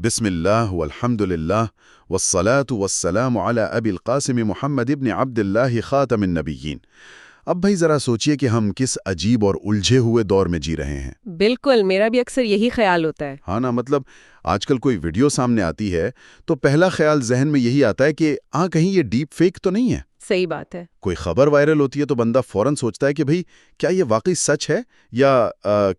بسم اللہ والحمدللہ والصلاة والسلام علی ابی القاسم محمد ابن عبداللہ خاتم النبیین۔ اب بھائی ذرا سوچئے کہ ہم کس عجیب اور الجھے ہوئے دور میں جی رہے ہیں۔ بالکل، میرا بھی اکثر یہی خیال ہوتا ہے۔ ہاں نا، مطلب آج کل کوئی ویڈیو سامنے آتی ہے تو پہلا خیال ذہن میں یہی آتا ہے کہ کہیں یہ ڈیپ فیک تو نہیں ہے۔ صحیح بات ہے۔ کوئی خبر وائرل ہوتی ہے تو بندہ فوراً سوچتا ہے کہ بھئی کیا یہ واقعی سچ ہے یا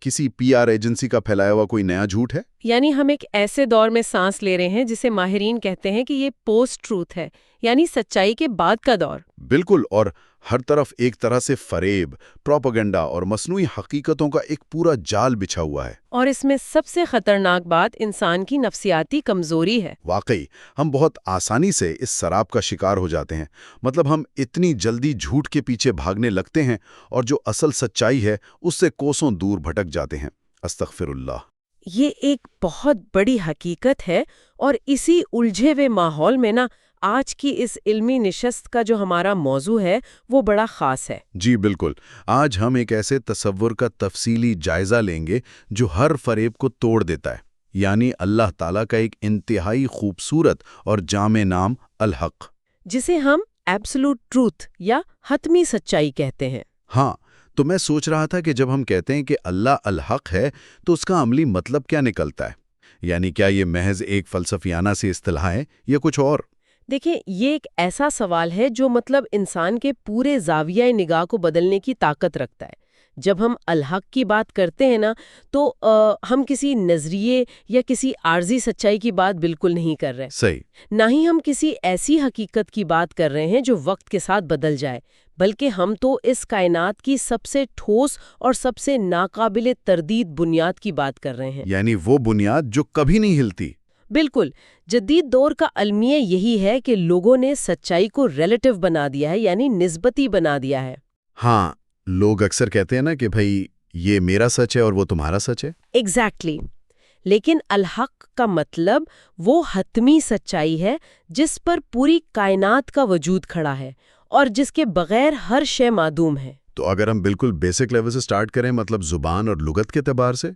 کسی پی آر ایجنسی کا پھیلایا ہوا کوئی نیا جھوٹ ہے۔ یعنی ہم ایک ایسے دور میں سانس لے رہے ہیں جسے ماہرین کہتے ہیں کہ یہ پوسٹ ٹروتھ ہے، یعنی سچائی کے بعد کا دور۔ بالکل، اور ہر طرف ایک طرح سے فریب، پروپیگنڈا اور مصنوعی حقیقتوں کا ایک پورا جال بچھا ہوا ہے۔ اور اس میں سب سے خطرناک بات انسان کی نفسیاتی کمزوری ہے۔ واقعی ہم بہت آسانی سے اس سراب کا شکار ہو جاتے ہیں۔ مطلب ہم اتنی جلدی جھوٹ کے پیچھے بھاگنے لگتے ہیں اور جو اصل سچائی ہے اس سے کوسوں دور بھٹک جاتے ہیں۔ استغفر اللہ۔ یہ ایک بہت بڑی حقیقت ہے، اور اسی الجھے ہوئے ماحول میں آج کی اس علمی نشست کا جو ہمارا موضوع ہے وہ بڑا خاص ہے۔ جی بالکل، آج ہم ایک ایسے تصور کا تفصیلی جائزہ لیں گے جو ہر فریب کو توڑ دیتا ہے، یعنی اللہ تعالیٰ کا ایک انتہائی خوبصورت اور جامع نام الحق، جسے ہم ایبسولوٹ ٹروتھ یا حتمی سچائی کہتے ہیں۔ ہاں، تو میں سوچ رہا تھا کہ جب ہم کہتے ہیں کہ اللہ الحق ہے تو اس کا عملی مطلب کیا نکلتا ہے؟ یعنی کیا یہ محض ایک فلسفیانہ سی اصطلاح ہے یا کچھ اور؟ دیکھیں، یہ ایک ایسا سوال ہے جو انسان کے پورے زاویہ نگاہ کو بدلنے کی طاقت رکھتا ہے۔ جب ہم الحق کی بات کرتے ہیں تو ہم کسی نظریے یا کسی عارضی سچائی کی بات بالکل نہیں کر رہے۔ صحیح۔ نہ ہی ہم کسی ایسی حقیقت کی بات کر رہے ہیں جو وقت کے ساتھ بدل جائے، بلکہ ہم تو اس کائنات کی سب سے ٹھوس اور سب سے ناقابل تردید بنیاد کی بات کر رہے ہیں۔ یعنی وہ بنیاد جو کبھی نہیں ہلتی۔ بالکل، جدید دور کا المیہ یہی ہے کہ لوگوں نے سچائی کو ریلیٹیو بنا دیا ہے، یعنی نسبتی بنا دیا ہے۔ ہاں، لوگ اکثر کہتے ہیں نا کہ بھئی یہ میرا سچ ہے اور وہ تمہارا سچ ہے۔ ایگزیکٹلی۔ لیکن الحق کا مطلب وہ حتمی سچائی ہے جس پر پوری کائنات کا وجود کھڑا ہے اور جس کے بغیر ہر شے معدوم ہے۔ تو اگر ہم بالکل بیسک لیول سے سٹارٹ کریں، مطلب زبان اور لغت کے اعتبار سے،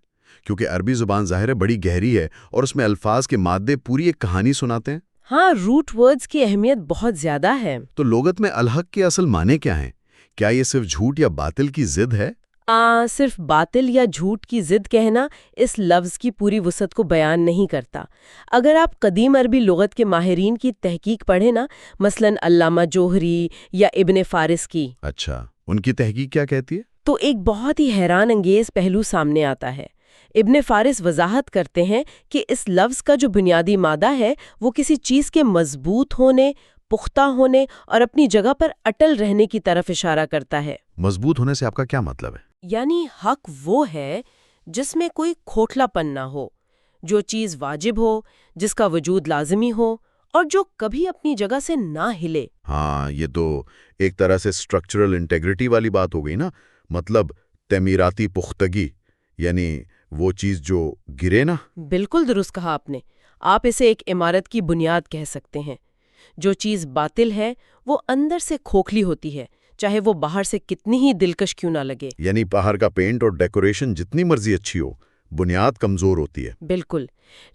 کیونکہ عربی زبان ظاہر ہے بڑی گہری ہے اور اس میں الفاظ کے مادے پوری ایک کہانی سناتے ہیں۔ ہاں، روٹ ورڈز کی اہمیت بہت زیادہ ہے۔ تو لغت میں الحق کے اصل معنی کیا ہیں؟ کیا یہ صرف جھوٹ یا باطل کی ضد ہے؟ صرف باطل یا جھوٹ کی ضد کہنا اس لفظ کی پوری وسعت کو بیان نہیں کرتا۔ اگر آپ قدیم عربی لغت کے ماہرین کی تحقیق پڑھیں مثلاً علامہ جوہری یا ابن فارس کی، اچھا، ان کی تحقیق کیا کہتی ہے؟ تو ایک بہت ہی حیران انگیز پہلو سامنے آتا ہے۔ ابن فارس وضاحت کرتے ہیں کہ اس لفظ کا جو بنیادی مادہ ہے وہ کسی چیز کے مضبوط ہونے، پختہ ہونے اور اپنی جگہ پر اٹل رہنے کی طرف اشارہ کرتا ہے۔ مضبوط ہونے سے آپ کا کیا مطلب ہے؟ یعنی حق وہ ہے جس میں کوئی کھوکھلا پن نہ ہو، جو چیز واجب ہو، جس کا وجود لازمی ہو اور جو کبھی اپنی جگہ سے نہ ہلے۔ ہاں، یہ تو ایک طرح سے اسٹرکچرل انٹیگریٹی والی بات ہو گئی نا، مطلب تعمیراتی پختگی، یعنی وہ چیز جو گرے نا۔ بالکل درست کہا آپ نے۔ آپ اسے ایک عمارت کی بنیاد کہہ سکتے ہیں۔ جو چیز باطل ہے وہ اندر سے کھوکھلی ہوتی ہے، چاہے وہ باہر سے کتنی ہی دلکش کیوں نہ لگے۔ یعنی باہر کا پینٹ اور ڈیکوریشن جتنی مرضی اچھی ہو، بنیاد کمزور ہوتی ہے۔ بالکل،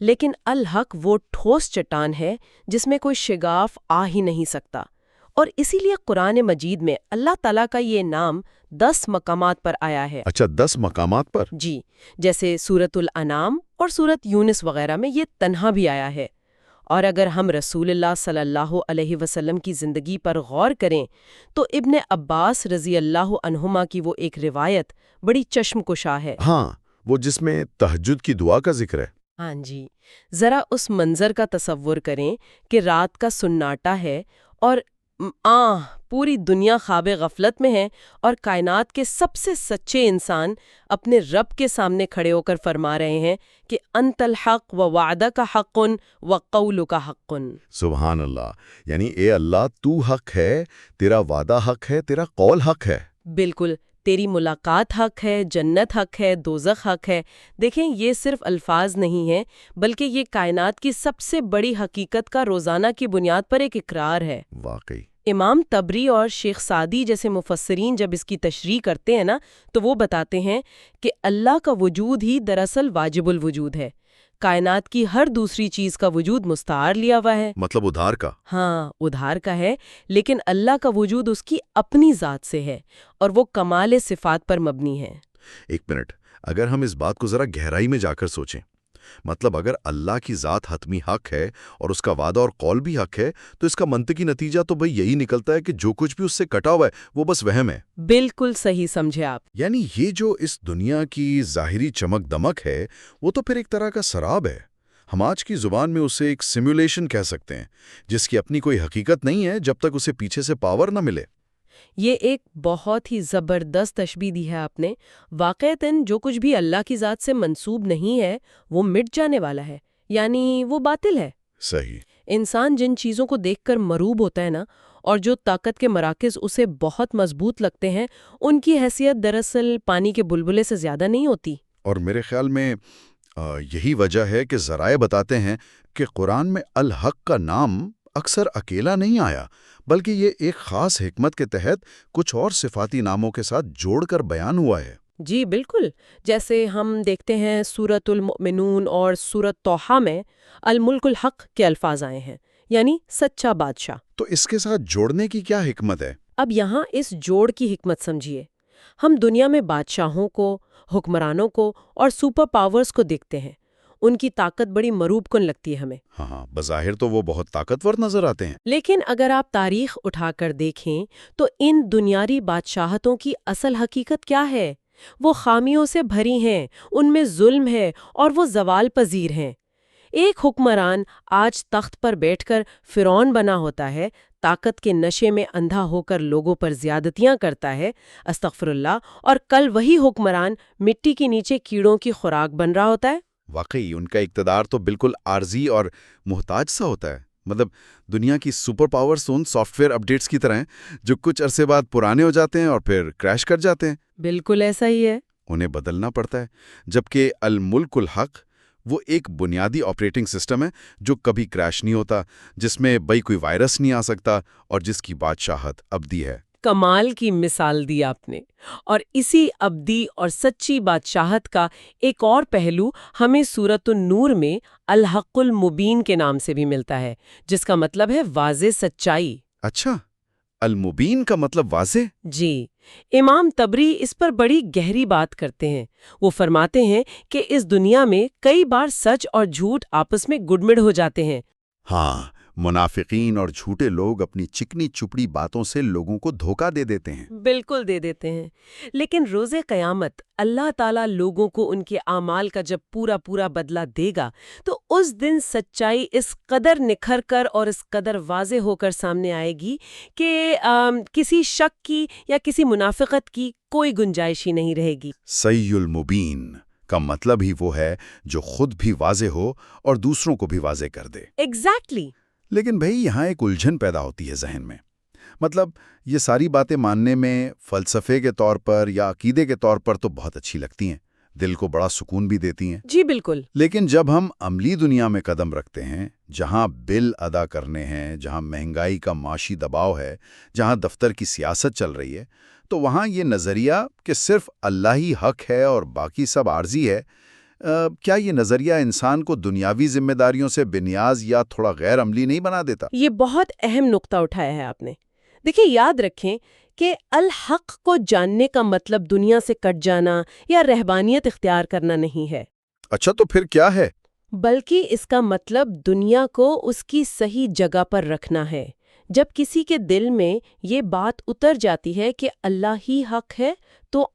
لیکن الحق وہ ٹھوس چٹان ہے جس میں کوئی شگاف آ ہی نہیں سکتا، اور اسی لیے قرآن مجید میں اللہ تعالیٰ کا یہ نام 10 مقامات پر آیا ہے۔ اچھا، 10 مقامات پر؟ جی، جیسے سورۃ الانعام اور سورۃ یونس وغیرہ میں یہ تنہا بھی آیا ہے۔ اور اگر ہم رسول اللہ صلی اللہ علیہ وسلم کی زندگی پر غور کریں تو ابن عباس رضی اللہ عنہما کی وہ ایک روایت بڑی چشم کشا ہے۔ ہاں، وہ جس میں تہجد کی دعا کا ذکر ہے۔ ہاں جی، ذرا اس منظر کا تصور کریں کہ رات کا سناٹا ہے اور پوری دنیا خواب غفلت میں ہے، اور کائنات کے سب سے سچے انسان اپنے رب کے سامنے کھڑے ہو کر فرما رہے ہیں کہ انت الحق و وعدک حق و قولک حق۔ سبحان اللہ، یعنی اے اللہ تو حق ہے، تیرا وعدہ حق ہے، تیرا قول حق ہے۔ بالکل، تیری ملاقات حق ہے، جنت حق ہے، دوزخ حق ہے۔ دیکھیں، یہ صرف الفاظ نہیں ہیں، بلکہ یہ کائنات کی سب سے بڑی حقیقت کا روزانہ کی بنیاد پر ایک اقرار ہے۔ واقعی۔ امام طبری اور شیخ سعدی جیسے مفسرین جب اس کی تشریح کرتے ہیں تو وہ بتاتے ہیں کہ اللہ کا وجود ہی دراصل واجب الوجود ہے۔ کائنات کی ہر دوسری چیز کا وجود مستعار لیا ہوا ہے۔ مطلب ادھار کا؟ ہاں، ادھار کا ہے، لیکن اللہ کا وجود اس کی اپنی ذات سے ہے اور وہ کمال صفات پر مبنی ہے۔ ایک منٹ، اگر ہم اس بات کو ذرا گہرائی میں جا کر سوچیں، مطلب اگر اللہ کی ذات حتمی حق ہے اور اس کا وعدہ اور قول بھی حق ہے، تو اس کا منطقی نتیجہ تو بھئی یہی نکلتا ہے کہ جو کچھ بھی اس سے کٹا ہوا ہے وہ بس وہم ہے۔ بالکل صحیح سمجھے آپ۔ یعنی یہ جو اس دنیا کی ظاہری چمک دمک ہے وہ تو پھر ایک طرح کا سراب ہے۔ ہم آج کی زبان میں اسے ایک سیمولیشن کہہ سکتے ہیں، جس کی اپنی کوئی حقیقت نہیں ہے جب تک اسے پیچھے سے پاور نہ ملے۔ یہ ایک بہت ہی زبردست تشبیہ دی ہے آپ نے۔ واقعتاً جو کچھ بھی اللہ کی ذات سے منسوب نہیں ہے وہ مٹ جانے والا ہے، یعنی وہ باطل ہے۔ صحیح۔ انسان جن چیزوں کو دیکھ کر مرعوب ہوتا ہے نا، اور جو طاقت کے مراکز اسے بہت مضبوط لگتے ہیں، ان کی حیثیت دراصل پانی کے بلبلے سے زیادہ نہیں ہوتی۔ اور میرے خیال میں یہی وجہ ہے کہ ذرائع بتاتے ہیں کہ قرآن میں الحق کا نام اکثر اکیلا نہیں آیا، بلکہ یہ ایک خاص حکمت کے تحت کچھ اور صفاتی ناموں کے ساتھ جوڑ کر بیان ہوا ہے۔ جی بالکل، جیسے ہم دیکھتے ہیں سورۃ المؤمنون اور سورۃ طٰہٰ میں الملک الحق کے الفاظ آئے ہیں، یعنی سچا بادشاہ۔ تو اس کے ساتھ جوڑنے کی کیا حکمت ہے؟ اب یہاں اس جوڑ کی حکمت سمجھیے۔ ہم دنیا میں بادشاہوں کو، حکمرانوں کو اور سپر پاورز کو دیکھتے ہیں، ان کی طاقت بڑی مروب کن لگتی ہے ہمیں۔ ہاں، بظاہر تو وہ بہت طاقتور نظر آتے ہیں۔ لیکن اگر آپ تاریخ اٹھا کر دیکھیں تو ان دنیاری بادشاہتوں کی اصل حقیقت کیا ہے؟ وہ خامیوں سے بھری ہیں، ان میں ظلم ہے اور وہ زوال پذیر ہیں۔ ایک حکمران آج تخت پر بیٹھ کر فرعون بنا ہوتا ہے، طاقت کے نشے میں اندھا ہو کر لوگوں پر زیادتیاں کرتا ہے، استغفر اللہ، اور کل وہی حکمران مٹی کے نیچے کیڑوں کی خوراک بن رہا ہوتا ہے۔ واقعی ان کا اقتدار تو بالکل عارضی اور محتاج سا ہوتا ہے۔ مطلب دنیا کی super powers in soft where updates کی طرح ہیں جو کچھ عرصے بعد پرانے ہو جاتے ہیں اور پھر کریش کر جاتے ہیں۔ بالکل ایسا ہی ہے۔ انہیں بدلنا پڑتا ہے، جبکہ الملک الحق وہ ایک بنیادی آپریٹنگ سسٹم ہے جو کبھی کریش نہیں ہوتا، جس میں کوئی وائرس نہیں آ سکتا اور جس کی بادشاہت ابدی ہے۔ کمال کی مثال دی آپ نے، اور اسی ابدی اور سچی بادشاہت کا ایک اور پہلو ہمیں سورۃ النور میں الحق المبین کے نام سے بھی ملتا ہے، جس کا مطلب ہے واضح سچائی۔ اچھا، المبین کا مطلب واضح؟ جی، امام طبری اس پر بڑی گہری بات کرتے ہیں۔ وہ فرماتے ہیں کہ اس دنیا میں کئی بار سچ اور جھوٹ آپس میں گڈمڈ ہو جاتے ہیں۔ ہاں، منافقین اور جھوٹے لوگ اپنی چکنی چپڑی باتوں سے لوگوں کو دھوکہ دے دیتے ہیں۔ بالکل دے دیتے ہیں، لیکن روز قیامت اللہ تعالیٰ لوگوں کو ان کے اعمال کا جب پورا بدلہ دے گا تو اس دن سچائی اس قدر نکھر کر اور اس قدر واضح ہو کر سامنے آئے گی کہ کسی شک کی یا کسی منافقت کی کوئی گنجائش ہی نہیں رہے گی۔ صحیح المبین کا مطلب ہی وہ ہے جو خود بھی واضح ہو اور دوسروں کو بھی واضح کر دے۔ ایگزیکٹلی۔ لیکن بھئی یہاں ایک الجھن پیدا ہوتی ہے ذہن میں۔ مطلب یہ ساری باتیں ماننے میں فلسفے کے طور پر یا عقیدے کے طور پر تو بہت اچھی لگتی ہیں، دل کو بڑا سکون بھی دیتی ہیں۔ جی بالکل۔ لیکن جب ہم عملی دنیا میں قدم رکھتے ہیں، جہاں بل ادا کرنے ہیں، جہاں مہنگائی کا معاشی دباؤ ہے، جہاں دفتر کی سیاست چل رہی ہے، تو وہاں یہ نظریہ کہ صرف اللہ ہی حق ہے اور باقی سب عارضی ہے، کیا یہ نظریہ انسان کو دنیاوی ذمہ داریوں سے بنیاز یا تھوڑا غیر عملی نہیں بنا دیتا؟ یہ بہت اہم نقطہ اٹھایا ہے آپ نے۔ دیکھیں، یاد رکھیں کہ الحق کو جاننے کا مطلب دنیا سے کٹ جانا یا رہبانیت اختیار کرنا نہیں ہے۔ اچھا، تو پھر کیا ہے؟ بلکہ اس کا مطلب دنیا کو اس کی صحیح جگہ پر رکھنا ہے۔ جب کسی کے دل میں یہ بات اتر جاتی ہے کہ اللہ ہی حق ہے تو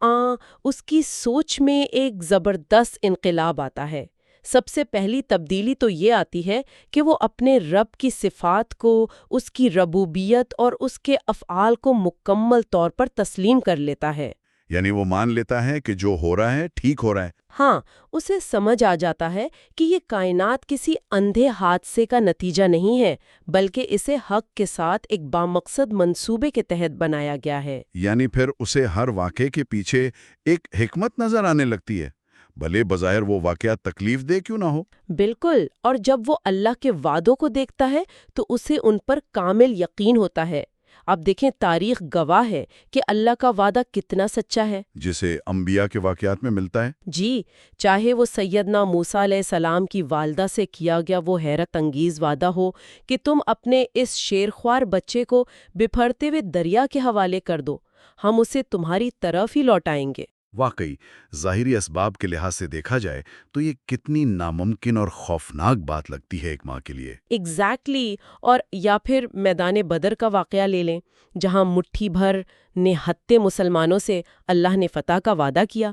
اس کی سوچ میں ایک زبردست انقلاب آتا ہے۔ سب سے پہلی تبدیلی تو یہ آتی ہے کہ وہ اپنے رب کی صفات کو، اس کی ربوبیت اور اس کے افعال کو مکمل طور پر تسلیم کر لیتا ہے۔ یعنی وہ مان لیتا ہے کہ جو ہو رہا ہے ٹھیک ہو رہا ہے۔ ہاں، اسے سمجھ آ جاتا ہے کہ یہ کائنات کسی اندھے حادثے کا نتیجہ نہیں ہے، بلکہ اسے حق کے ساتھ ایک بامقصد منصوبے کے تحت بنایا گیا ہے۔ یعنی پھر اسے ہر واقعے کے پیچھے ایک حکمت نظر آنے لگتی ہے، بھلے بظاہر وہ واقعہ تکلیف دہ کیوں نہ ہو۔ بالکل، اور جب وہ اللہ کے وعدوں کو دیکھتا ہے تو اسے ان پر کامل یقین ہوتا ہے۔ آپ دیکھیں تاریخ گواہ ہے کہ اللہ کا وعدہ کتنا سچا ہے۔ جسے انبیاء کے واقعات میں ملتا ہے۔ جی، چاہے وہ سیدنا موسیٰ علیہ السلام کی والدہ سے کیا گیا وہ حیرت انگیز وعدہ ہو کہ تم اپنے اس شیرخوار بچے کو بپھرتے ہوئے دریا کے حوالے کر دو، ہم اسے تمہاری طرف ہی لوٹائیں گے۔ واقعی ظاہری اسباب کے لحاظ سے دیکھا جائے تو یہ کتنی ناممکن اور خوفناک بات لگتی ہے ایک ماں کے لیے۔ ایگزیکٹلی اور یا پھر میدان بدر کا واقعہ لے لیں، جہاں مٹھی بھر نہتے مسلمانوں سے اللہ نے فتح کا وعدہ کیا۔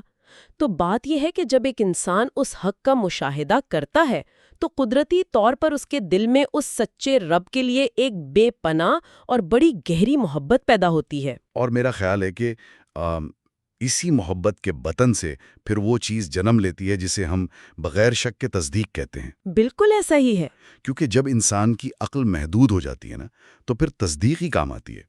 تو بات یہ ہے کہ جب ایک انسان اس حق کا مشاہدہ کرتا ہے تو قدرتی طور پر اس کے دل میں اس سچے رب کے لیے ایک بے پناہ اور بڑی گہری محبت پیدا ہوتی ہے۔ اور میرا خیال ہے کہ اسی محبت کے بطن سے پھر وہ چیز جنم لیتی ہے جسے ہم بغیر شک کے تصدیق کہتے ہیں۔ بالکل ایسا ہی ہے۔ کیونکہ جب انسان کی عقل محدود ہو جاتی ہے نا تو پھر تصدیق ہی کام آتی ہے۔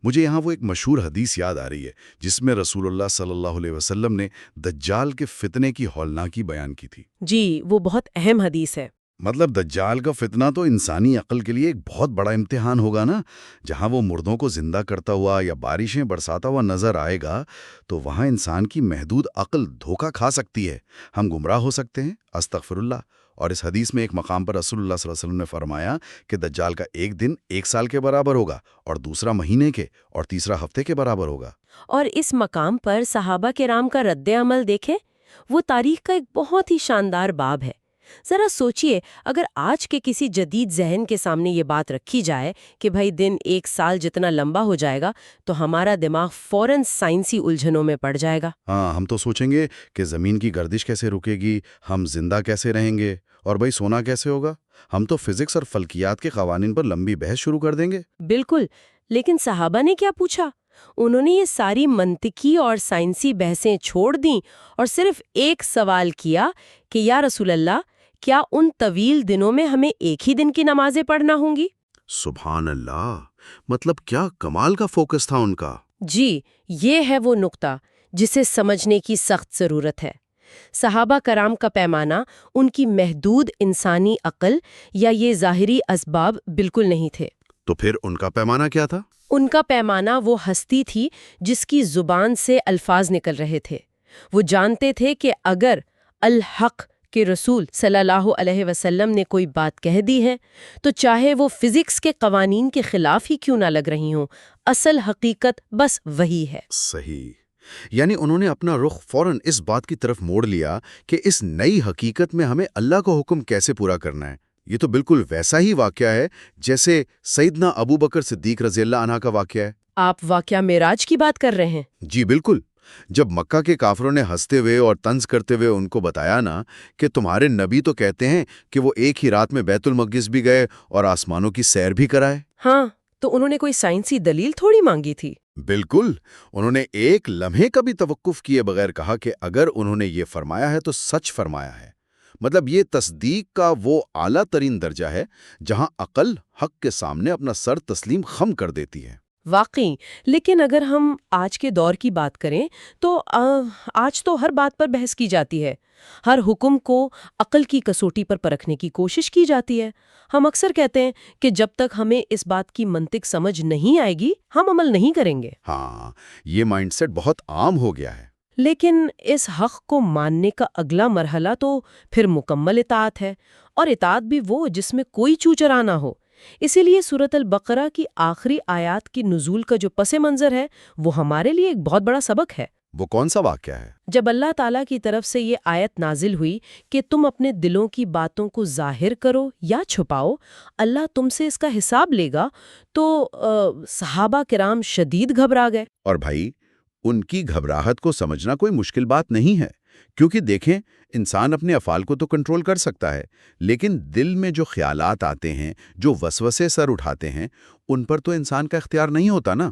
مجھے یہاں وہ ایک مشہور حدیث یاد آ رہی ہے جس میں رسول اللہ صلی اللہ علیہ وسلم نے دجال کے فتنے کی ہولناکی بیان کی تھی۔ جی، وہ بہت اہم حدیث ہے۔ مطلب دجال کا فتنہ تو انسانی عقل کے لیے ایک بہت بڑا امتحان ہوگا نا۔ جہاں وہ مردوں کو زندہ کرتا ہوا یا بارشیں برساتا ہوا نظر آئے گا تو وہاں انسان کی محدود عقل دھوکہ کھا سکتی ہے، ہم گمراہ ہو سکتے ہیں، استغفر اللہ۔ اور اس حدیث میں ایک مقام پر رسول اللہ صلی اللہ علیہ وسلم نے فرمایا کہ دجال کا ایک دن 1 سال کے برابر ہوگا، اور دوسرا مہینے کے، اور تیسرا ہفتے کے برابر ہوگا۔ اور اس مقام پر صحابہ کرام کا رد عمل دیکھیں، وہ تاریخ کا ایک بہت ہی شاندار باب ہے۔ ذرا سوچئے، اگر آج کے کسی جدید ذہن کے سامنے یہ بات رکھی جائے کہ بھائی دن 1 سال جتنا لمبا ہو جائے گا تو ہمارا دماغ فوراً سائنسی الجھنوں میں پڑ جائے گا۔ ہاں، ہم تو سوچیں گے کہ زمین کی گردش کیسے رکے گی، ہم زندہ کیسے رہیں گے، اور بھائی سونا کیسے ہوگا۔ ہم تو فزکس اور فلکیات کے قوانین پر لمبی بحث شروع کر دیں گے۔ بالکل، لیکن صحابہ نے کیا پوچھا؟ انہوں نے یہ ساری منطقی اور سائنسی بحثیں چھوڑ دیں اور صرف ایک سوال کیا کہ یا رسول اللہ، کیا ان طویل دنوں میں ہمیں ایک ہی دن کی نمازیں پڑھنا ہوں گی؟ سبحان اللہ، مطلب کیا کمال کا فوکس تھا ان کا۔ جی، یہ ہے وہ نقطہ جسے سمجھنے کی سخت ضرورت ہے۔ صحابہ کرام کا پیمانہ ان کی محدود انسانی عقل یا یہ ظاہری اسباب بالکل نہیں تھے۔ تو پھر ان کا پیمانہ کیا تھا؟ ان کا پیمانہ وہ ہستی تھی جس کی زبان سے الفاظ نکل رہے تھے۔ وہ جانتے تھے کہ اگر الحق کے رسول صلی اللہ علیہ وسلم نے کوئی بات کہہ دی ہے تو چاہے وہ فزکس کے قوانین کے خلاف ہی کیوں نہ لگ رہی ہوں، اصل حقیقت بس وہی ہے۔ صحیح، یعنی انہوں نے اپنا رخ فوراً اس بات کی طرف موڑ لیا کہ اس نئی حقیقت میں ہمیں اللہ کا حکم کیسے پورا کرنا ہے۔ یہ تو بالکل ویسا ہی واقعہ ہے جیسے سیدنا ابو بکر صدیق رضی اللہ عنہ کا واقعہ ہے۔ آپ واقعہ معراج کی بات کر رہے ہیں؟ جی بالکل۔ جب مکہ کے کافروں نے ہنستے ہوئے اور طنز کرتے ہوئے ان کو بتایا نا کہ تمہارے نبی تو کہتے ہیں کہ وہ ایک ہی رات میں بیت المقدس بھی گئے اور آسمانوں کی سیر بھی کرائے۔ ہاں، تو انہوں نے کوئی سائنسی دلیل تھوڑی مانگی تھی۔ بالکل، انہوں نے ایک لمحے کا بھی توقف کیے بغیر کہا کہ اگر انہوں نے یہ فرمایا ہے تو سچ فرمایا ہے۔ مطلب یہ تصدیق کا وہ اعلیٰ ترین درجہ ہے جہاں عقل حق کے سامنے اپنا سر تسلیم خم کر دیتی ہے۔ واقعی، لیکن اگر ہم آج کے دور کی بات کریں تو آج تو ہر بات پر بحث کی جاتی ہے، ہر حکم کو عقل کی کسوٹی پر پرکھنے کی کوشش کی جاتی ہے۔ ہم اکثر کہتے ہیں کہ جب تک ہمیں اس بات کی منطق سمجھ نہیں آئے گی ہم عمل نہیں کریں گے۔ ہاں، یہ مائنڈ سیٹ بہت عام ہو گیا ہے۔ لیکن اس حق کو ماننے کا اگلا مرحلہ تو پھر مکمل اطاعت ہے، اور اطاعت بھی وہ جس میں کوئی چوچرا نہ ہو۔ اسی لیے سورۃ البقرہ کی آخری آیات کی نزول کا جو پس منظر ہے وہ ہمارے لیے ایک بہت بڑا سبق ہے۔ وہ کون سا واقعہ ہے؟ جب اللہ تعالیٰ کی طرف سے یہ آیت نازل ہوئی کہ تم اپنے دلوں کی باتوں کو ظاہر کرو یا چھپاؤ، اللہ تم سے اس کا حساب لے گا، تو صحابہ کرام شدید گھبرا گئے۔ اور بھائی، ان کی گھبراہٹ کو سمجھنا کوئی مشکل بات نہیں ہے، کیونکہ دیکھیں، انسان اپنے افعال کو تو کنٹرول کر سکتا ہے، لیکن دل میں جو خیالات آتے ہیں، جو وسوسے سر اٹھاتے ہیں، ان پر تو انسان کا اختیار نہیں ہوتا نا۔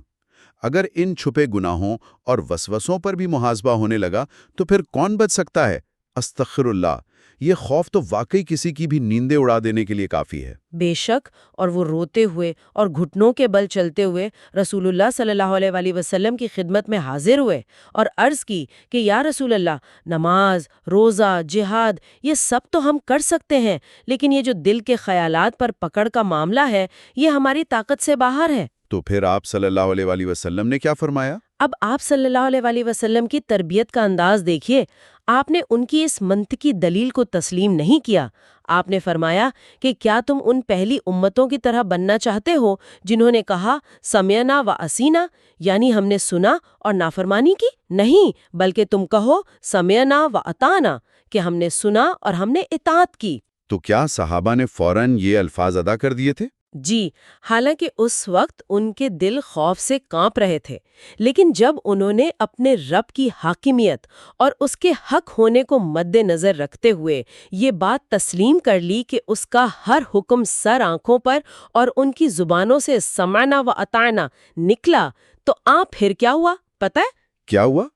اگر ان چھپے گناہوں اور وسوسوں پر بھی محاسبہ ہونے لگا تو پھر کون بچ سکتا ہے؟ استغفر اللہ، یہ خوف تو واقعی کسی کی بھی نیندیں اڑا دینے کے لیے کافی ہے۔ بے شک، اور وہ روتے ہوئے اور گھٹنوں کے بل چلتے ہوئے رسول اللہ صلی اللہ علیہ وآلہ وسلم کی خدمت میں حاضر ہوئے اور عرض کی کہ یا رسول اللہ، نماز، روزہ، جہاد، یہ سب تو ہم کر سکتے ہیں، لیکن یہ جو دل کے خیالات پر پکڑ کا معاملہ ہے یہ ہماری طاقت سے باہر ہے۔ تو پھر آپ صلی اللہ علیہ وآلہ وسلم نے کیا فرمایا؟ اب آپ صلی اللہ علیہ وآلہ وسلم کی تربیت کا انداز دیکھیے. آپ نے ان کی اس منطقی دلیل کو تسلیم نہیں کیا. آپ نے فرمایا کہ کیا تم ان پہلی امتوں کی طرح بننا چاہتے ہو جنہوں نے کہا سمعنا و اسینا، یعنی ہم نے سنا اور نافرمانی کی؟ نہیں، بلکہ تم کہو سمعنا و اطعنا، کہ ہم نے سنا اور ہم نے اطاعت کی. تو کیا صحابہ نے فوراً یہ الفاظ ادا کر دیے تھے؟ جی، حالانکہ اس وقت ان کے دل خوف سے کانپ رہے تھے، لیکن جب انہوں نے اپنے رب کی حاکمیت اور اس کے حق ہونے کو مد نظر رکھتے ہوئے یہ بات تسلیم کر لی کہ اس کا ہر حکم سر آنکھوں پر اور ان کی زبانوں سے سمعنا و اطعنا نکلا، تو پھر کیا ہوا پتہ ہے؟ کیا ہوا؟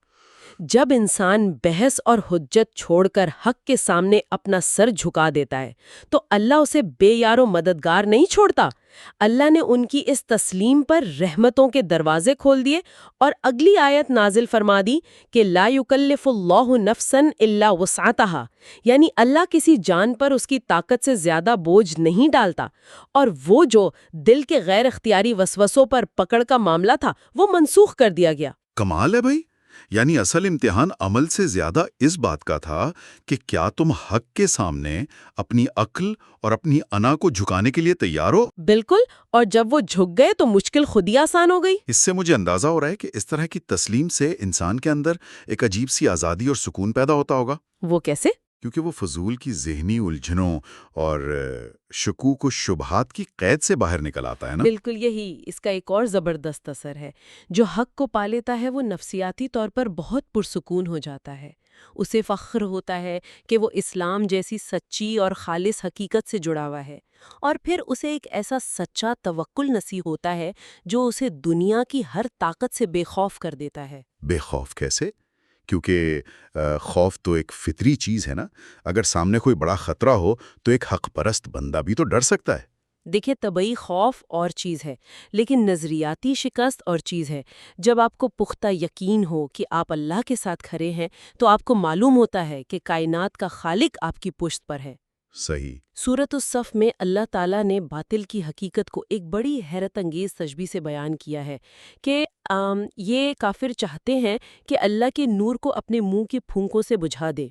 جب انسان بحث اور حجت چھوڑ کر حق کے سامنے اپنا سر جھکا دیتا ہے تو اللہ اسے بے یار و مددگار نہیں چھوڑتا. اللہ نے ان کی اس تسلیم پر رحمتوں کے دروازے کھول دیے اور اگلی آیت نازل فرما دی کہ لا یکلف اللہ نفسا الا وسعتها، یعنی اللہ کسی جان پر اس کی طاقت سے زیادہ بوجھ نہیں ڈالتا، اور وہ جو دل کے غیر اختیاری وسوسوں پر پکڑ کا معاملہ تھا وہ منسوخ کر دیا گیا. کمال ہے بھائی. یعنی اصل امتحان عمل سے زیادہ اس بات کا تھا کہ کیا تم حق کے سامنے اپنی عقل اور اپنی انا کو جھکانے کے لیے تیار ہو؟ بالکل، اور جب وہ جھک گئے تو مشکل خود ہی آسان ہو گئی. اس سے مجھے اندازہ ہو رہا ہے کہ اس طرح کی تسلیم سے انسان کے اندر ایک عجیب سی آزادی اور سکون پیدا ہوتا ہوگا. وہ کیسے؟ کیونکہ وہ فضول کی ذہنی الجھنوں اور شکوک و شبہات کی قید سے باہر نکل آتا ہے نا. بالکل یہی اس کا ایک اور زبردست اثر ہے. جو حق کو پا لیتا ہے وہ نفسیاتی طور پر بہت پرسکون ہو جاتا ہے. اسے فخر ہوتا ہے کہ وہ اسلام جیسی سچی اور خالص حقیقت سے جڑا ہوا ہے، اور پھر اسے ایک ایسا سچا توکل نصیب ہوتا ہے جو اسے دنیا کی ہر طاقت سے بے خوف کر دیتا ہے. بے خوف کیسے؟ کیونکہ خوف تو ایک فطری چیز ہے نا. اگر سامنے کوئی بڑا خطرہ ہو تو ایک حق پرست بندہ بھی تو ڈر سکتا ہے. دیکھیں، طبعی خوف اور چیز ہے، لیکن نظریاتی شکست اور چیز ہے. جب آپ کو پختہ یقین ہو کہ آپ اللہ کے ساتھ کھڑے ہیں تو آپ کو معلوم ہوتا ہے کہ کائنات کا خالق آپ کی پشت پر ہے. صحیح. سورۃ الصف میں اللہ تعالیٰ نے باطل کی حقیقت کو ایک بڑی حیرت انگیز تشبیہ سے بیان کیا ہے کہ یہ کافر چاہتے ہیں کہ اللہ کے نور کو اپنے منہ کی پھونکوں سے بجھا دے.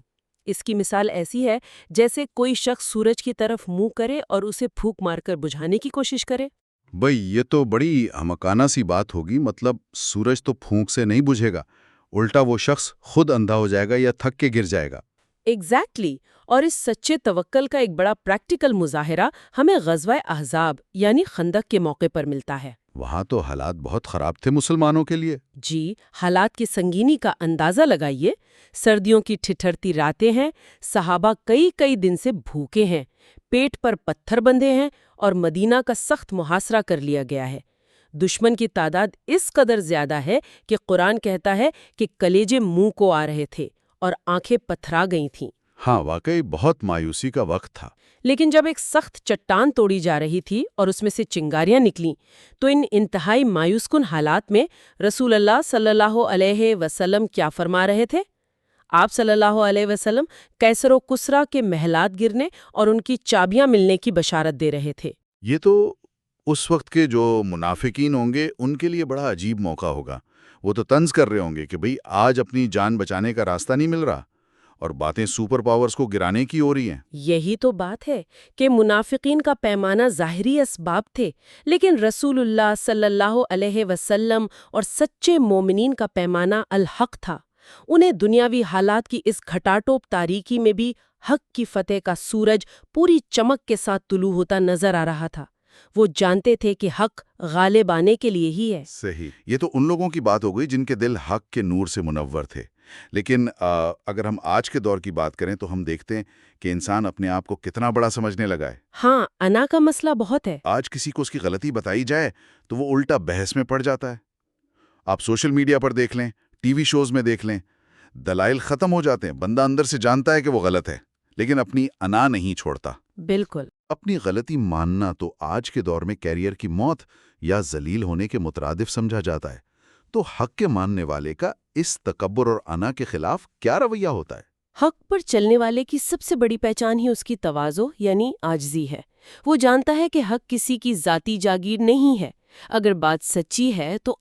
اس کی مثال ایسی ہے جیسے کوئی شخص سورج کی طرف منہ کرے اور اسے پھونک مار کر بجھانے کی کوشش کرے. بھئی یہ تو بڑی احمقانہ سی بات ہوگی. مطلب سورج تو پھونک سے نہیں بجھے گا، الٹا وہ شخص خود اندھا ہو جائے گا یا تھک کے گر جائے گا. ایگزیکٹلی. اور اس سچے توکل کا ایک بڑا پریکٹیکل مظاہرہ ہمیں غزوہ احزاب یعنی خندق کے موقع پر ملتا ہے. وہاں تو حالات بہت خراب تھے مسلمانوں کے لیے. جی، حالات کی سنگینی کا اندازہ لگائیے. سردیوں کی ٹھٹھرتی راتیں ہیں، صحابہ کئی دن سے بھوکے ہیں، پیٹ پر پتھر بندھے ہیں اور مدینہ کا سخت محاصرہ کر لیا گیا ہے. دشمن کی تعداد اس قدر زیادہ ہے کہ قرآن کہتا ہے کہ کلیجے منہ کو آ رہے تھے اور آنکھیں پتھرا گئی تھیں. ہاں، واقعی بہت مایوسی کا وقت تھا. لیکن جب ایک سخت چٹان توڑی جا رہی تھی اور اس میں سے چنگاریاں نکلیں تو ان انتہائی مایوس کن حالات میں رسول اللہ صلی اللہ علیہ وسلم کیا فرما رہے تھے؟ آپ صلی اللہ علیہ وسلم کیسر و کسرا کے محلات گرنے اور ان کی چابیاں ملنے کی بشارت دے رہے تھے. یہ تو اس وقت کے جو منافقین ہوں گے ان کے لیے بڑا عجیب موقع ہوگا. وہ تو طنز کر رہے ہوں گے کہ بھئی آج اپنی جان بچانے کا راستہ نہیں مل رہا اور باتیں سپر پاورز کو گرانے کی ہو رہی ہیں. یہی تو بات ہے کہ منافقین کا پیمانہ ظاہری اسباب تھے، لیکن رسول اللہ صلی اللہ علیہ وسلم اور سچے مومنین کا پیمانہ الحق تھا. انہیں دنیاوی حالات کی اس گھٹاٹوپ تاریکی میں بھی حق کی فتح کا سورج پوری چمک کے ساتھ طلوع ہوتا نظر آ رہا تھا. وہ جانتے تھے کہ حق غالب آنے کے لیے ہی ہے. صحیح. یہ تو ان لوگوں کی بات ہو گئی جن کے دل حق کے نور سے منور تھے. لیکن اگر ہم آج کے دور کی بات کریں تو ہم دیکھتے ہیں کہ انسان اپنے آپ کو کتنا بڑا سمجھنے لگا ہے. ہاں، انا کا مسئلہ بہت ہے. آج کسی کو اس کی غلطی بتائی جائے تو وہ الٹا بحث میں پڑ جاتا ہے. آپ سوشل میڈیا پر دیکھ لیں، ٹی وی شوز میں دیکھ لیں، دلائل ختم ہو جاتے ہیں. بندہ اندر سے جانتا ہے کہ وہ غلط ہے لیکن اپنی انا نہیں چھوڑتا. بالکل. اپنی غلطی ماننا تو آج کے دور میں کیریئر کی موت یا ذلیل ہونے کے مترادف سمجھا جاتا ہے. تو حق کے ماننے والے کا اس تکبر اور انا کے خلاف کیا رویہ ہوتا ہے؟ حق پر چلنے والے کی سب سے بڑی پہچان ہی اس کی تواضع یعنی عاجزی ہے. وہ جانتا ہے کہ حق کسی کی ذاتی جاگیر نہیں ہے، اگر بات سچی ہے تو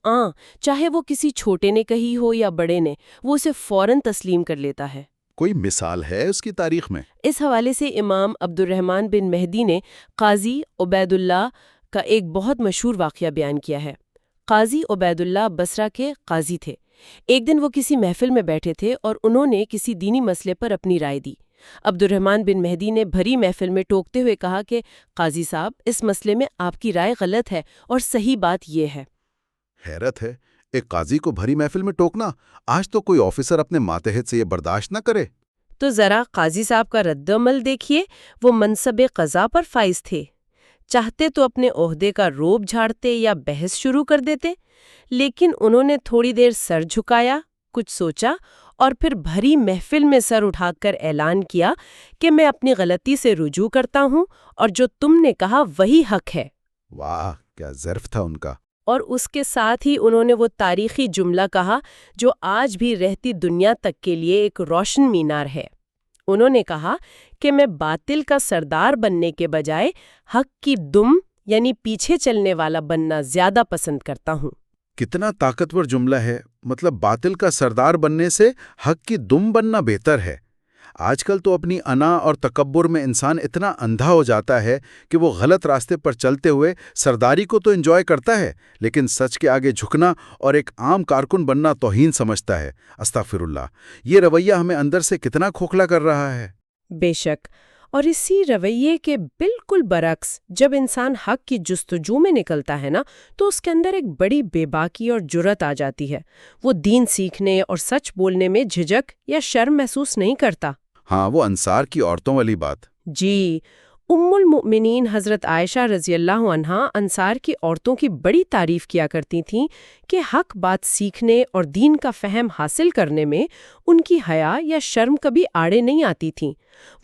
چاہے وہ کسی چھوٹے نے کہی ہو یا بڑے نے، وہ اسے فوراً تسلیم کر لیتا ہے۔ کوئی مثال ہے اس کی تاریخ میں؟ اس حوالے سے امام عبد الرحمن بن مہدی نے قاضی عبید اللہ کا ایک بہت مشہور واقعہ بیان کیا ہے۔ قاضی عبید اللہ بصرہ کے قاضی تھے۔ ایک دن وہ کسی محفل میں بیٹھے تھے اور انہوں نے کسی دینی مسئلے پر اپنی رائے دی۔ عبد الرحمن بن مہدی نے بھری محفل میں ٹوکتے ہوئے کہا کہ قاضی صاحب، اس مسئلے میں آپ کی رائے غلط ہے اور صحیح بات یہ ہے۔ حیرت ہے، ایک قاضی کو بھری محفل میں ٹوکنا! آج تو کوئی آفیسر اپنے ماتحت سے یہ برداشت نہ کرے۔ تو ذرا قاضی صاحب کا رد عمل دیکھیے، وہ منصب قضا پر فائز تھے۔ چاہتے تو اپنے عہدے کا روب جھاڑتے یا بحث شروع کر دیتے، لیکن انہوں نے تھوڑی دیر سر جھکایا، کچھ سوچا اور پھر بھری محفل میں سر اٹھا کر اعلان کیا کہ میں اپنی غلطی سے رجوع کرتا ہوں اور جو تم نے کہا وہی حق ہے۔ واہ، کیا ظرف تھا ان کا! اور اس کے ساتھ ہی انہوں نے وہ تاریخی جملہ کہا جو آج بھی رہتی دنیا تک کے لیے ایک روشن مینار ہے۔ انہوں نے کہا کہ میں باطل کا سردار بننے کے بجائے حق کی دم یعنی پیچھے چلنے والا بننا زیادہ پسند کرتا ہوں۔ کتنا طاقتور جملہ ہے! مطلب باطل کا سردار بننے سے حق کی دم بننا بہتر ہے۔ آج کل تو اپنی انا اور تکبر میں انسان اتنا اندھا ہو جاتا ہے کہ وہ غلط راستے پر چلتے ہوئے سرداری کو تو انجوائے کرتا ہے، لیکن سچ کے آگے جھکنا اور ایک عام کارکن بننا توہین سمجھتا ہے۔ استغفر اللہ! یہ رویہ ہمیں اندر سے کتنا کھوکھلا کر رہا ہے۔ بے شک، اور اسی رویے کے بالکل برعکس جب انسان حق کی جستجو میں نکلتا ہے نا، تو اس کے اندر ایک بڑی بے باکی اور جرأت آ جاتی ہے۔ وہ دین سیکھنے اور سچ بولنے میں جھجک یا شرم محسوس نہیں کرتا۔ ہاں، وہ انصار کی عورتوں والی بات۔ جی، ام المؤمنین حضرت عائشہ رضی اللہ عنہا انصار کی عورتوں کی بڑی تعریف کیا کرتی تھیں کہ حق بات سیکھنے اور دین کا فہم حاصل کرنے میں ان کی حیا یا شرم کبھی آڑے نہیں آتی تھیں۔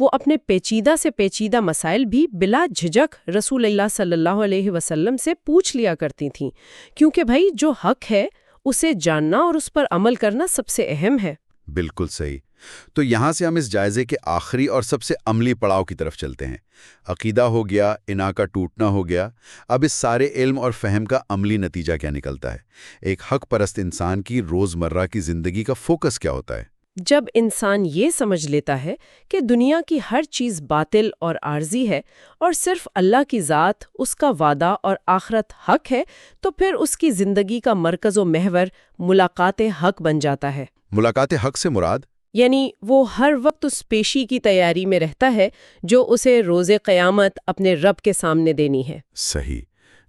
وہ اپنے پیچیدہ سے پیچیدہ مسائل بھی بلا جھجک رسول اللہ صلی اللہ علیہ وسلم سے پوچھ لیا کرتی تھیں، کیونکہ بھائی جو حق ہے اسے جاننا اور اس پر عمل کرنا سب سے اہم ہے۔ بالکل صحیح۔ تو یہاں سے ہم اس جائزے کے آخری اور سب سے عملی پڑاؤ کی طرف چلتے ہیں۔ عقیدہ ہو گیا، انا کا ٹوٹنا ہو گیا، اب اس سارے علم اور فہم کا عملی نتیجہ کیا نکلتا ہے؟ ایک حق پرست انسان کی روزمرہ کی زندگی کا فوکس کیا ہوتا ہے؟ جب انسان یہ سمجھ لیتا ہے کہ دنیا کی ہر چیز باطل اور عارضی ہے اور صرف اللہ کی ذات، اس کا وعدہ اور آخرت حق ہے، تو پھر اس کی زندگی کا مرکز و محور ملاقات حق بن جاتا ہے۔ ملاقات حق سے مراد؟ یعنی وہ ہر وقت اس پیشی کی تیاری میں رہتا ہے جو اسے روز قیامت اپنے رب کے سامنے دینی ہے۔ صحیح۔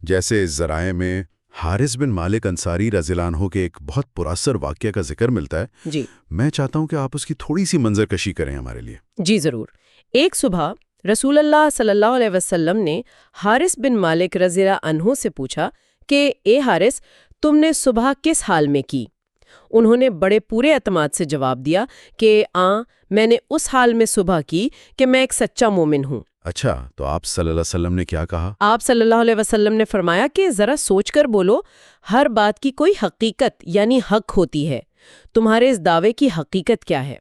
جیسے ذرائع میں حارث بن مالک انصاری رضی اللہ عنہ کے ایک بہت پراثر واقعہ کا ذکر ملتا ہے۔ جی، میں چاہتا ہوں کہ آپ اس کی تھوڑی سی منظر کشی کریں ہمارے لیے۔ جی ضرور۔ ایک صبح رسول اللہ صلی اللہ علیہ وسلم نے حارث بن مالک رضی اللہ عنہ سے پوچھا کہ اے حارث، تم نے صبح کس حال میں کی؟ انہوں نے بڑے پورے اعتماد سے جواب دیا کہ میں نے اس حال میں صبح کی کہ میں ایک سچا مومن ہوں۔ اچھا، تو آپ صلی اللہ علیہ وسلم نے کیا کہا؟ آپ صلی اللہ علیہ وسلم نے فرمایا کہ ذرا سوچ کر بولو، ہر بات کی کوئی حقیقت یعنی حق ہوتی ہے۔ تمہارے اس دعوے کی حقیقت کیا ہے؟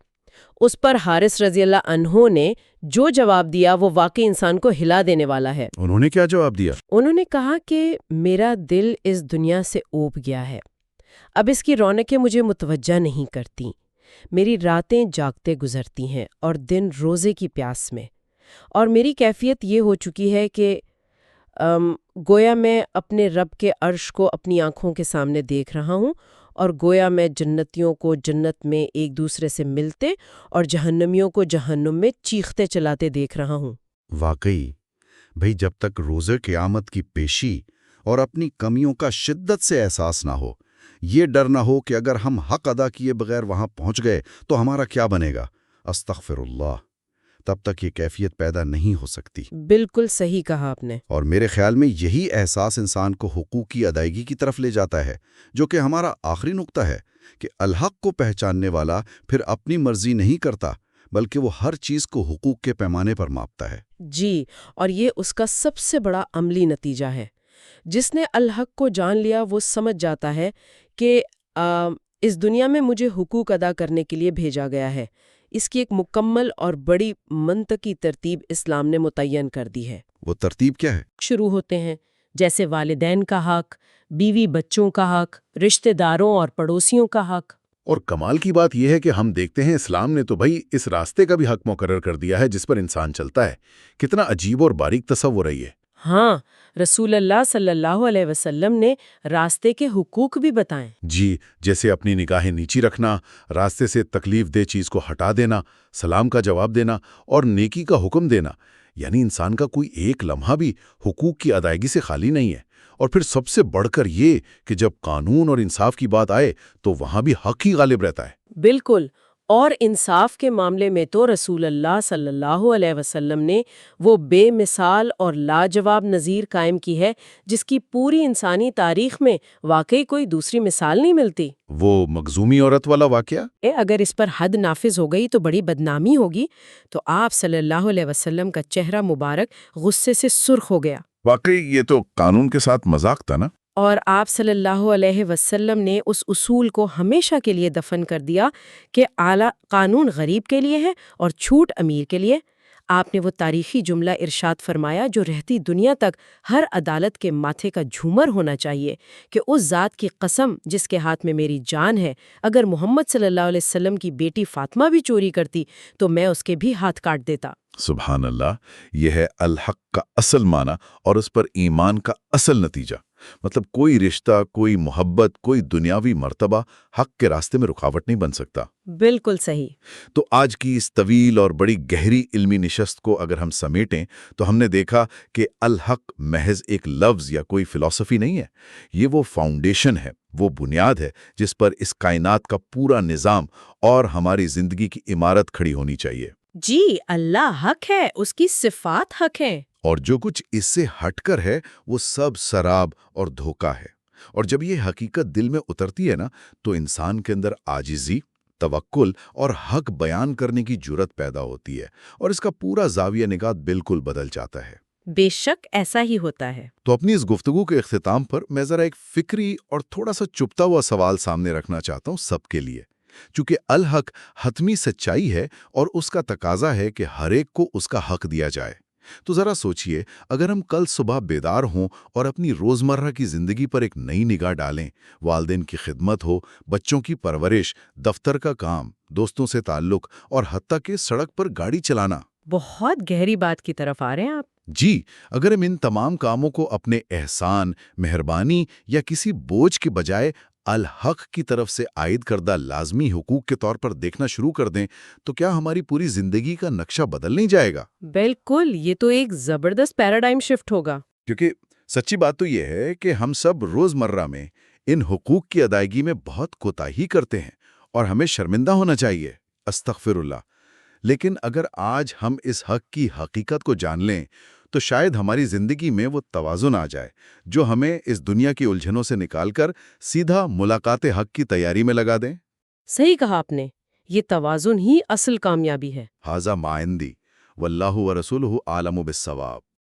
اس پر حارث رضی اللہ عنہ نے جو جواب دیا وہ واقعی انسان کو ہلا دینے والا ہے۔ انہوں نے کیا جواب دیا؟ انہوں نے کہا کہ میرا دل اس دنیا سے اوب گیا ہے، اب اس کی رونقیں مجھے متوجہ نہیں کرتی۔ میری راتیں جاگتے گزرتی ہیں اور دن روزے کی پیاس میں، اور میری کیفیت یہ ہو چکی ہے کہ گویا میں اپنے رب کے عرش کو اپنی آنکھوں کے سامنے دیکھ رہا ہوں، اور گویا میں جنتیوں کو جنت میں ایک دوسرے سے ملتے اور جہنمیوں کو جہنم میں چیختے چلاتے دیکھ رہا ہوں۔ واقعی بھئی، جب تک روز قیامت کی پیشی اور اپنی کمیوں کا شدت سے احساس نہ ہو، یہ ڈر نہ ہو کہ اگر ہم حق ادا کیے بغیر وہاں پہنچ گئے تو ہمارا کیا بنے گا، استغفر اللہ، تب تک یہ کیفیت پیدا نہیں ہو سکتی۔ بالکل صحیح کہا آپ نے۔ اور میرے خیال میں یہی احساس انسان کو حقوق کی ادائیگی کی طرف لے جاتا ہے، جو کہ ہمارا آخری نقطہ ہے، کہ الحق کو پہچاننے والا پھر اپنی مرضی نہیں کرتا، بلکہ وہ ہر چیز کو حقوق کے پیمانے پر ماپتا ہے۔ جی، اور یہ اس کا سب سے بڑا عملی نتیجہ ہے۔ جس نے الحق کو جان لیا وہ سمجھ جاتا ہے کہ اس دنیا میں مجھے حقوق ادا کرنے کے لیے بھیجا گیا ہے۔ اس کی ایک مکمل اور بڑی منطقی ترتیب اسلام نے متعین کر دی ہے۔ وہ ترتیب کیا ہے؟ شروع ہوتے ہیں جیسے والدین کا حق، بیوی بچوں کا حق، رشتہ داروں اور پڑوسیوں کا حق۔ اور کمال کی بات یہ ہے کہ ہم دیکھتے ہیں اسلام نے تو بھائی اس راستے کا بھی حق مقرر کر دیا ہے جس پر انسان چلتا ہے۔ کتنا عجیب اور باریک تصور ہے یہ۔ ہاں، رسول اللہ صلی اللہ علیہ وسلم نے راستے کے حقوق بھی بتائیں۔ جی، جیسے اپنی نگاہیں نیچی رکھنا، راستے سے تکلیف دہ چیز کو ہٹا دینا، سلام کا جواب دینا اور نیکی کا حکم دینا، یعنی انسان کا کوئی ایک لمحہ بھی حقوق کی ادائیگی سے خالی نہیں ہے۔ اور پھر سب سے بڑھ کر یہ کہ جب قانون اور انصاف کی بات آئے تو وہاں بھی حق ہی غالب رہتا ہے۔ بالکل، اور انصاف کے معاملے میں تو رسول اللہ صلی اللہ علیہ وسلم نے وہ بے مثال اور لاجواب نظیر قائم کی ہے جس کی پوری انسانی تاریخ میں واقعی کوئی دوسری مثال نہیں ملتی۔ وہ مخزومی عورت والا واقعہ؟ اگر اس پر حد نافذ ہو گئی تو بڑی بدنامی ہوگی، تو آپ صلی اللہ علیہ وسلم کا چہرہ مبارک غصے سے سرخ ہو گیا۔ واقعی یہ تو قانون کے ساتھ مذاق تھا نا۔ اور آپ صلی اللہ علیہ وسلم نے اس اصول کو ہمیشہ کے لیے دفن کر دیا کہ اعلیٰ قانون غریب کے لیے ہے اور چھوٹ امیر کے لیے۔ آپ نے وہ تاریخی جملہ ارشاد فرمایا جو رہتی دنیا تک ہر عدالت کے ماتھے کا جھومر ہونا چاہیے کہ اس ذات کی قسم جس کے ہاتھ میں میری جان ہے، اگر محمد صلی اللہ علیہ وسلم کی بیٹی فاطمہ بھی چوری کرتی تو میں اس کے بھی ہاتھ کاٹ دیتا۔ سبحان اللہ، یہ ہے الحق کا اصل معنی اور اس پر ایمان کا اصل نتیجہ۔ مطلب کوئی رشتہ، کوئی محبت، کوئی دنیاوی مرتبہ حق کے راستے میں رکاوٹ نہیں بن سکتا۔ بالکل صحیح۔ تو آج کی اس طویل اور بڑی گہری علمی نشست کو اگر ہم سمیٹیں تو ہم نے دیکھا کہ الحق محض ایک لفظ یا کوئی فلسفی نہیں ہے، یہ وہ فاؤنڈیشن ہے، وہ بنیاد ہے جس پر اس کائنات کا پورا نظام اور ہماری زندگی کی عمارت کھڑی ہونی چاہیے۔ جی، اللہ حق ہے، اس کی صفات حق ہیں۔ اور جو کچھ اس سے ہٹ کر ہے وہ سب سراب اور دھوکہ ہے۔ اور جب یہ حقیقت دل میں اترتی ہے نا تو انسان کے اندر عاجزی، توکل اور حق بیان کرنے کی جرت پیدا ہوتی ہے اور اس کا پورا زاویہ نگاہ بالکل بدل جاتا ہے۔ بے شک ایسا ہی ہوتا ہے۔ تو اپنی اس گفتگو کے اختتام پر میں ذرا ایک فکری اور تھوڑا سا چپتا ہوا سوال سامنے رکھنا چاہتا ہوں سب کے لیے، چونکہ الحق حتمی سچائی ہے اور اس کا تقاضا ہے کہ ہر ایک کو اس کا حق دیا جائے۔ تو ذرا سوچئے، اگر ہم کل صبح بیدار ہوں اور اپنی روزمرہ کی زندگی پر ایک نئی نگاہ ڈالیں، والدین کی خدمت ہو، بچوں کی پرورش، دفتر کا کام، دوستوں سے تعلق اور حتیٰ کہ سڑک پر گاڑی چلانا۔ بہت گہری بات کی طرف آ رہے ہیں آپ۔ جی، اگر ہم ان تمام کاموں کو اپنے احسان، مہربانی یا کسی بوجھ کے بجائے الحق کی طرف سے عائد کردہ لازمی حقوق کے طور پر دیکھنا شروع کر دیں تو کیا ہماری پوری زندگی کا نقشہ بدل نہیں جائے گا؟ بالکل، یہ تو ایک زبردست پیراڈائم شفٹ ہوگا۔ کیونکہ سچی بات تو یہ ہے کہ ہم سب روزمرہ میں ان حقوق کی ادائیگی میں بہت کوتاہی کرتے ہیں اور ہمیں شرمندہ ہونا چاہیے، استغفر اللہ۔ لیکن اگر آج ہم اس حق کی حقیقت کو جان لیں تو شاید ہماری زندگی میں وہ توازن آ جائے جو ہمیں اس دنیا کی الجھنوں سے نکال کر سیدھا ملاقات حق کی تیاری میں لگا دیں۔ صحیح کہا آپ نے، یہ توازن ہی اصل کامیابی ہے۔ ھذا ما عندی واللہ ورسولہ اعلم بالصواب۔